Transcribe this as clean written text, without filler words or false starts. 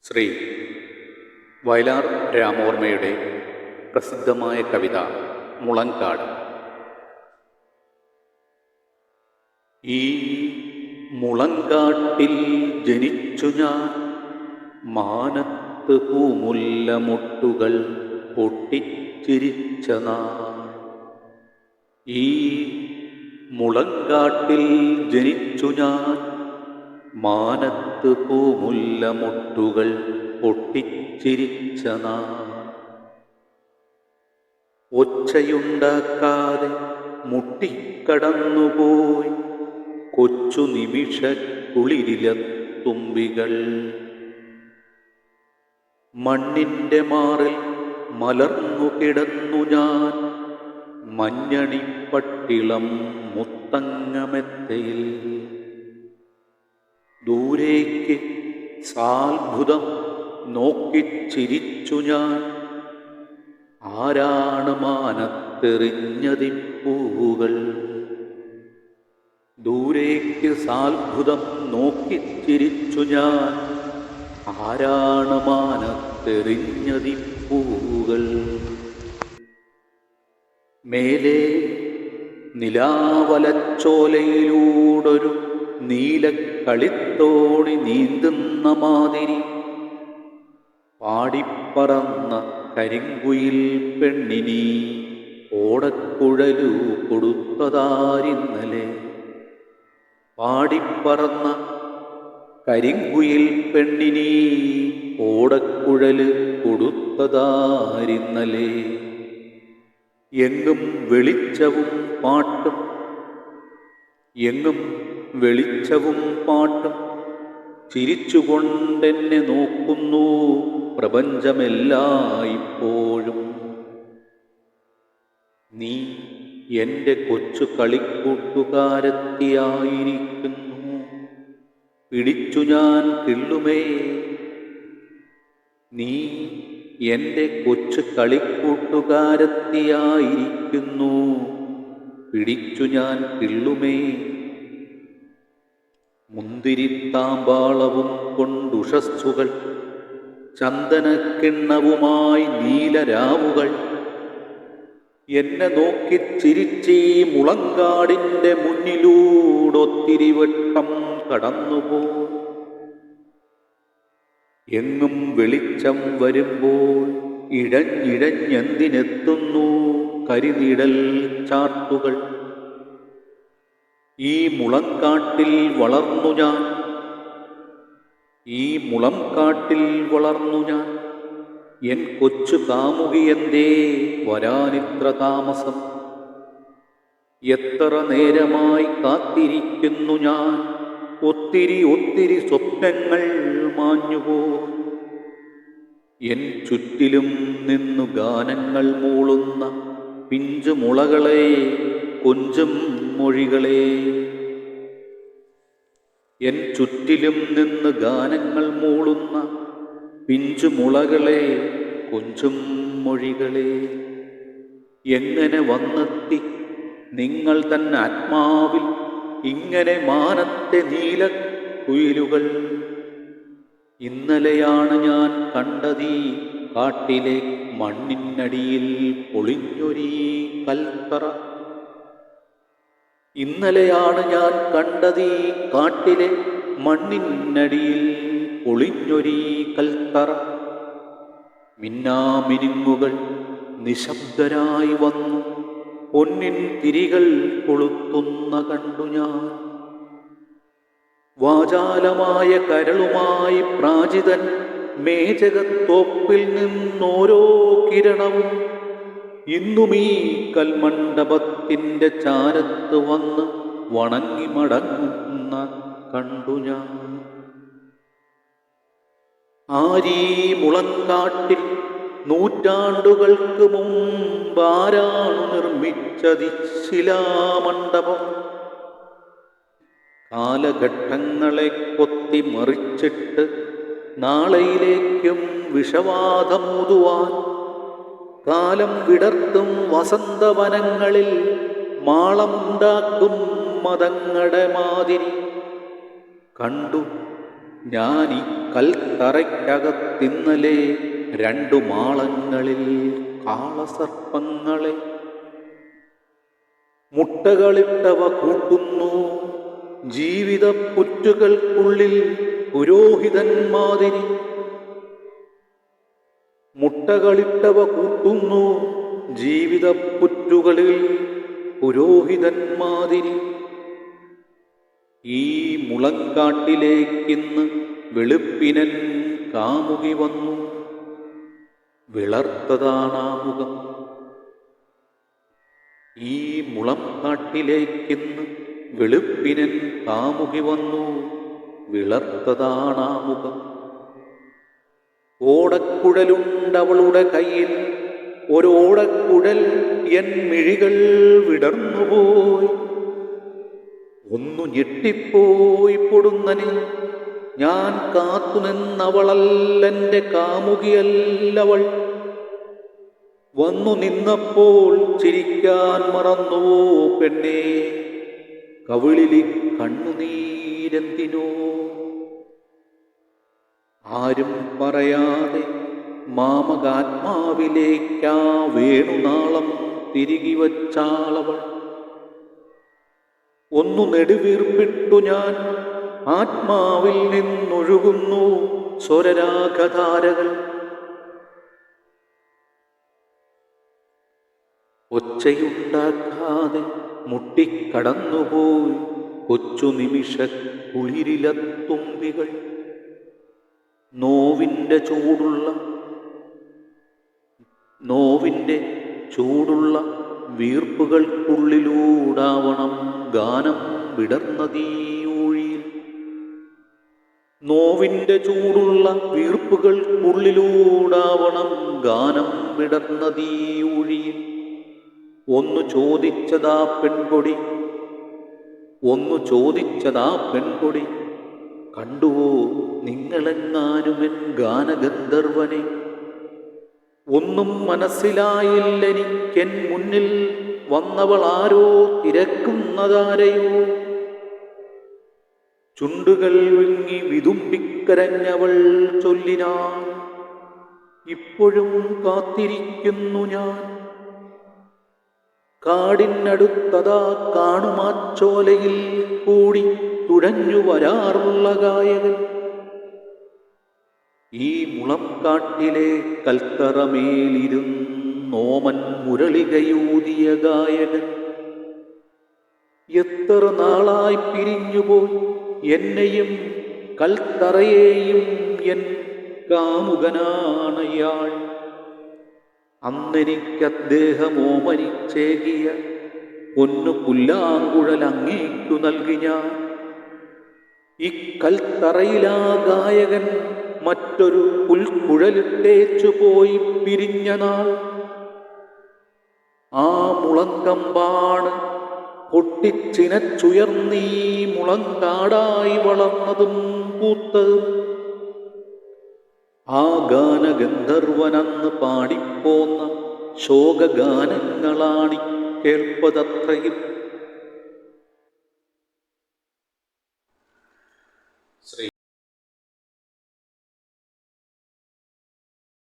ശ്രീ വയലാർ രാമവർമ്മയുടെ പ്രസിദ്ധമായ കവിത മുളങ്കാട്. ഈ മുളങ്കാട്ടിൽ ജനിച്ചു ഞാൻ, മാനത്ത് പൂമുല്ല മുട്ടുകൾ പൊട്ടിച്ചിരിച്ച നാൾ. ഈ മുളങ്കാട്ടിൽ ജനിച്ചു ഞാൻ, മാനത്ത് പൂമുല്ല മുട്ടുകൾ പൊട്ടിച്ചിരിച്ച നാൾ. ഒച്ചയുണ്ടാക്കാതെ മുട്ടിക്കടന്നുപോയി കൊച്ചു നിമിഷ കുളിരിലത്തുമ്പികൾ. മണ്ണിൻ്റെ മാറിൽ മലർന്നു കിടന്നു ഞാൻ, മഞ്ഞണിപ്പട്ടിളം മുത്തങ്ങമെത്തയിൽ. ദൂരേക്ക് സാത്ഭുതം നോക്കിച്ചിരിച്ചു ഞാൻ, ആരാണ് മാനത്തെറിഞ്ഞതിപ്പൂവുകൾ. ദൂരേക്ക് സാത്ഭുതം നോക്കിച്ചിരിച്ചു ഞാൻ, ആരാണ് മാനത്തെറിഞ്ഞതിപ്പൂവുകൾ. മേലെ നിലാവലച്ചോലയിലൂടൊരു നീലക്കളിത്തോണി നീന്തുന്ന മാതിരി പാടിപ്പറന്ന കരിങ്കുയിൽ പെണ്ണിനീ ഓടക്കുഴലു കൊടുത്തതാരിന്നലെ. പാടിപ്പറന്ന കരിങ്കുയിൽ പെണ്ണിനീ ഓടക്കുഴല് കൊടുത്തതാരിന്നലെ. എങ്ങും വെളിച്ചവും പാട്ടും, എങ്ങും വെളിച്ചവും പാട്ടും, ചിരിച്ചുകൊണ്ടെന്നെ നോക്കുന്നു പ്രപഞ്ചമെല്ലായ്പ്പോഴും. നീ എൻ്റെ കൊച്ചു കളിക്കൂട്ടുകാരത്തിയായിരിക്കുന്നു, പിടിച്ചു ഞാൻ കിള്ളുമേ. നീ എൻ്റെ കൊച്ചു കളിക്കൂട്ടുകാരത്തിയായിരിക്കുന്നു, പിടിച്ചു ഞാൻ കിള്ളുമേ. മുന്തിരിത്താമ്പാളവും കൊണ്ടുഷസ്സുകൾ, ചന്ദനക്കിണ്ണവുമായി നീലരാവുകൾ, എന്നെ നോക്കിച്ചിരിച്ചീ മുളങ്കാടിൻ്റെ മുന്നിലൂടൊത്തിരി വട്ടം കടന്നുപോ. എങ്ങും വെളിച്ചം വരുമ്പോൾ ഇഴഞ്ഞിഴഞ്ഞെന്തിനെത്തുന്നു കരിനിഴൽ ചാർത്തുകൾ. ഈ മുളങ്കാട്ടിൽ വളർന്നു ഞാൻ, ഈ മുളങ്കാട്ടിൽ വളർന്നു ഞാൻ. എൻ കൊച്ചു കാമുകിയെന്തേ വരാനിത്ര താമസം. എത്ര നേരമായി കാത്തിരിക്കുന്നു ഞാൻ, ഒത്തിരി ഒത്തിരി സ്വപ്നങ്ങൾ മാഞ്ഞുപോ. എൻ ചുറ്റിലും നിന്നു ഗാനങ്ങൾ മൂളുന്ന പിഞ്ചുമുളകളെ, കൊഞ്ചും മൊഴികളെ. എൻ ചുറ്റിലും നിന്ന് ഗാനങ്ങൾ മൂളുന്ന പിഞ്ചുമുളകളെ, കൊഞ്ചും മൊഴികളെ. എങ്ങനെ വന്നെത്തി നിങ്ങൾ തൻ ആത്മാവിൽ ഇങ്ങനെ മാനത്തെ നീലക്കുയിലുകൾ. ഇന്നലെയാണ് ഞാൻ കണ്ടതീ കാട്ടിലെ മണ്ണിനടിയിൽ പൊളിഞ്ഞൊരീ കൽത്തറ. ഇന്നലെയാണ് ഞാൻ കണ്ടതീ കാട്ടിലെ മണ്ണിനടിയിൽ പൊളിഞ്ഞൊരീ കൽത്തറ. മിന്നാമിനുങ്ങുകൾ നിശബ്ദരായി വന്നു പൊന്നിൻ തിരികൾ കൊളുത്തുന്ന കണ്ടു ഞാൻ. വാചാലമായ കരളുമായി പ്രാചിതൻ മേചകത്തോപ്പിൽ നിന്നോരോ കിരണവും ഇന്നുമീ കൽമണ്ഡപത്തിൻ്റെ ചാരത്ത് വന്ന് വണങ്ങി മടങ്ങുന്ന കണ്ടു ഞാൻ. ആരീ മുളങ്കാട്ടിൽ നൂറ്റാണ്ടുകൾക്ക് മുമ്പാരാണ് നിർമ്മിച്ചതി ശിലാമണ്ഡപം. കാലഘട്ടങ്ങളെ കൊത്തി മറിച്ചിട്ട് നാളെയിലേക്കും വിഷവാദമൂതുവാൻ കാലം വിടർത്തും വസന്തവനങ്ങളിൽ മാളമുണ്ടാക്കും മതങ്ങളുടെ മാതിരി കണ്ടു ഞാൻ ഈ കൽത്തറയ്ക്കകത്തിന്നലെ 2 മാളങ്ങളിൽ കാളസർപ്പങ്ങളെ. മുട്ടകളിട്ടവ കൂട്ടുന്നു ജീവിത പുറ്റുകൾക്കുള്ളിൽ പുരോഹിതന്മാതിരി. മുട്ടകളിട്ടവ കൂട്ടുന്നു ജീവിത പുറ്റുകളിൽ പുരോഹിതന്മാതിരി. ഈ മുളങ്കാട്ടിലേക്കിന്ന് വെളുപ്പിനൻ കാമുകി വന്നു, വിളർത്തതാണാ മുഖം. ഈ മുളങ്കാട്ടിലേക്കിന്ന് വെളുപ്പിനൻ കാമുകി വന്നു, വിളർത്തതാണാ മുഖം. ഓടക്കുഴലുണ്ടവളുടെ കയ്യിൽ, ഒരോടക്കുഴൽ എൻ മിഴികൾ വിടർന്നുപോയി. ഒന്നു ഞെട്ടിപ്പോയി പൊടുന്നനെ, ഞാൻ കാത്തുനിന്നവളല്ലെൻ്റെ കാമുകിയല്ലവൾ. വന്നു നിന്നപ്പോൾ ചിരിക്കാൻ മറന്നുവോ പെണ്ണേ, കവിളിലി കണ്ണുനീരെന്തിനോ. ആരും പറയാതെ മാമകാത്മാവിലേക്കാ വേണുനാളം തിരികി വച്ചാളവൾ. ഒന്നു നെടുവീർപ്പിട്ടു ഞാൻ ആത്മാവിൽ നിന്നൊഴുകുന്നു സ്വരരാഗധാരകൾ. ഒച്ചയുണ്ടാക്കാതെ മുട്ടിക്കടന്നുപോയി കൊച്ചു നിമിഷ കുളിരിലത്തുമ്പികൾ. നോവിൻ്റെ ചൂടുള്ള വീർപ്പുകൾക്കുള്ളിലൂടാവണം ഗാനം വിടർന്നതീയൂഴിയിൽ. നോവിൻ്റെ ചൂടുള്ള വീർപ്പുകൾക്കുള്ളിലൂടാവണം ഗാനം വിടർന്നതീയൂഴിയിൽ. ഒന്നു ചോദിച്ചതാ പെൺകൊടി, കണ്ടുവോ നിങ്ങളെങ്ങാനുമെൻ ഗാനഗന്ധർവനെ? ഒന്നും മനസ്സിലായില്ലെനിക്കെൻ മുന്നിൽ വന്നവളാരോ തിരക്കുന്നതാരെയോ. ചുണ്ടുകൾ വിങ്ങി വിതുമ്പിക്കരഞ്ഞവൾ ചൊല്ലിനാൾ, ഇപ്പോഴും കാത്തിരിക്കുന്നു ഞാൻ. കാടിനടുത്തതാ കാണുമാച്ചോലയിൽ കൂടി തുഴഞ്ഞു വരാറുള്ള ഗായകൻ. ഈ മുളംകാട്ടിലെ കൽത്തറമേലിരുന്നോമൻ മുരളികയൂതിയ ഗായകൻ. എത്ര നാളായി പിരിഞ്ഞുപോയി എന്നെയും കൽത്തറയെയും എൻ കാമുകനാണയാൾ. അന്നെനിക്കദ്ദേഹമോമനിച്ചേകിയ പൊന്നു പുല്ലാങ്കുഴൽ അങ്ങേക്കു നൽകി ഞാൻ. ഇക്കൽത്തറയിലാ ഗായകൻ മറ്റൊരു പുൽക്കുഴലിട്ടേച്ചു പോയി പിരിഞ്ഞ നാൾ. ആ മുളങ്കമ്പാണ് പൊട്ടിച്ചിനച്ചുയർന്നീ മുളങ്കാടായി വളർന്നതും പൂത്തതും. ആ ഗാനഗന്ധർവനന്ന് പാടിപ്പോന്ന ശോകഗാനങ്ങളാണി കേൾപ്പതത്രയും.